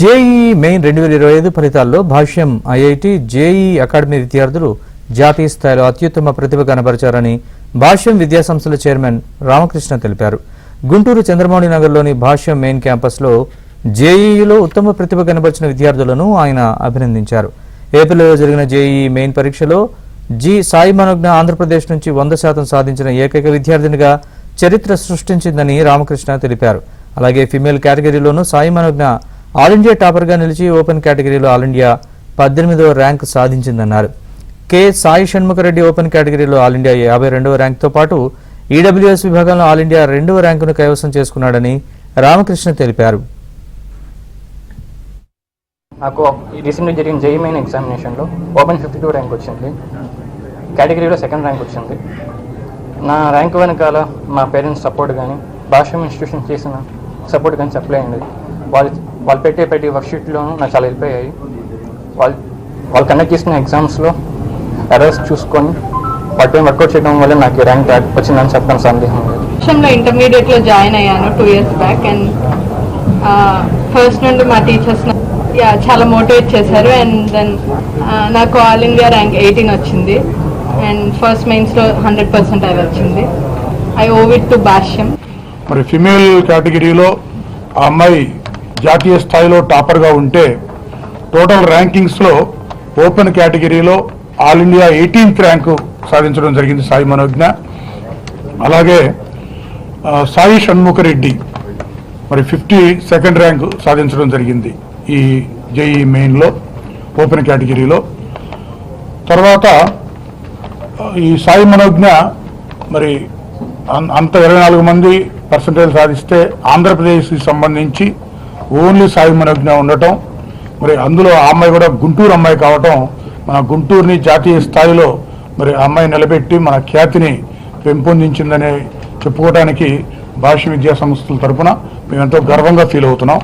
JEE main 2025 ఫలితాల్లో భాష్యం IIT JEE academy విద్యార్థులు జాతీయ స్థాయిలో అత్యుత్తమ ప్రతిభ కనబరిచారని భాష్యం విద్యాసంస్థల చైర్మన్ రామకృష్ణ తెలిపారు. గుంటూరు చంద్రమౌళి నగర్లోని భాష్యం మెయిన్ క్యాంపస్లో జేఈలో ఉత్తమ ప్రతిభ కనబరిచిన విద్యార్థులను ఆయన అభినందించారు. ఏప్రిల్లో జరిగిన జేఈ మెయిన్ పరీక్షలో జి సాయి మనోజ్ఞ ఆంధ్రప్రదేశ్ నుంచి 100% సాధించిన ఏకైక విద్యార్థినిగా చరిత్ర సృష్టించిందని రామకృష్ణ తెలిపారు. అలాగే ఫిమేల్ కేటగిరీలోనూ సాయి మనోజ్ఞ ఆల్ ఇండియా టాపర్గా నిలిచి ఓపెన్ కేటగిరీలో ఆల్ ఇండియా 18వ ర్యాంకు సాధించిందన్నారు. కె సాయి షణ్ముఖరెడ్డి ఓపెన్ కేటగిరీలో ఆల్ ఇండియా 52వ ర్యాంకుతో పాటు ఈడబ్ల్యూఎస్ విభాగంలో ఆల్ ఇండియా 2వ ర్యాంకును కైవసం చేసుకున్నాడని రామకృష్ణ తెలిపారు. నాకు రీసెంట్గా జరిగిన జేఈ మెయిన్ ఎగ్జామినేషన్లో ఓపెన్ 52 ర్యాంక్ వచ్చింది, కేటగిరీలో 2nd ర్యాంక్ వచ్చింది. నా ర్యాంక్ వెనకాల మా పేరెంట్స్ సపోర్ట్ కానీ భాష్యం ఇన్స్టిట్యూషన్ చేసిన సపోర్ట్ కానీ చెప్పలేండి. వాళ్ళు పెట్టే ప్రతి వర్క్షీట్లోనూ నాకు చాలా హెల్ప్ అయ్యాయి. వాళ్ళు కండక్ట్ చేసిన ఎగ్జామ్స్లో ఎర్రర్స్ చూసుకొని వాటి టైం వర్కౌట్ చేయడం వల్ల నాకు ర్యాంక్ వచ్చిందని చెప్పడం సందేహం లేదు. ఇంటర్మీడియట్లో జాయిన్ అయ్యాను 2 years బ్యాక్. అండ్ ఫస్ట్ నుండి మా టీచర్స్ చాలా మోటివేట్ చేశారు. అండ్ దెన్ నాకు ఆల్ ఇండియా ర్యాంక్ 18 వచ్చింది. అండ్ ఫస్ట్ మెయిన్స్లో 100% అది వచ్చింది. ఐ ఓవ్ ఇట్ టు భాష్యం. మరి ఫిమేల్ కేటగిరీలో ఆ అమ్మాయి జాతీయ స్థాయిలో టాపర్గా ఉంటే టోటల్ ర్యాంకింగ్స్లో ఓపెన్ కేటగిరీలో ఆల్ ఇండియా 18th ర్యాంకు సాధించడం జరిగింది సాయి మనోజ్ఞ. అలాగే సాయి షణ్ముఖరెడ్డి మరి 52nd ర్యాంకు సాధించడం జరిగింది ఈ జేఈ మెయిన్లో ఓపెన్ కేటగిరీలో. తర్వాత ఈ సాయి మనోజ్ఞ మరి అంత 24 మంది పర్సంటేజ్ సాధిస్తే ఆంధ్రప్రదేశ్కి సంబంధించి ఓన్లీ సాయి మనోజ్ఞ ఉండటం, మరి అందులో ఆ అమ్మాయి కూడా గుంటూరు అమ్మాయి కావటం మన గుంటూరుని జాతీయ స్థాయిలో మరి ఆ అమ్మాయి నిలబెట్టి మన ఖ్యాతిని పెంపొందించిందని చెప్పుకోవడానికి భాష్య విద్యా సంస్థల తరఫున మేము ఎంతో గర్వంగా ఫీల్ అవుతున్నాం.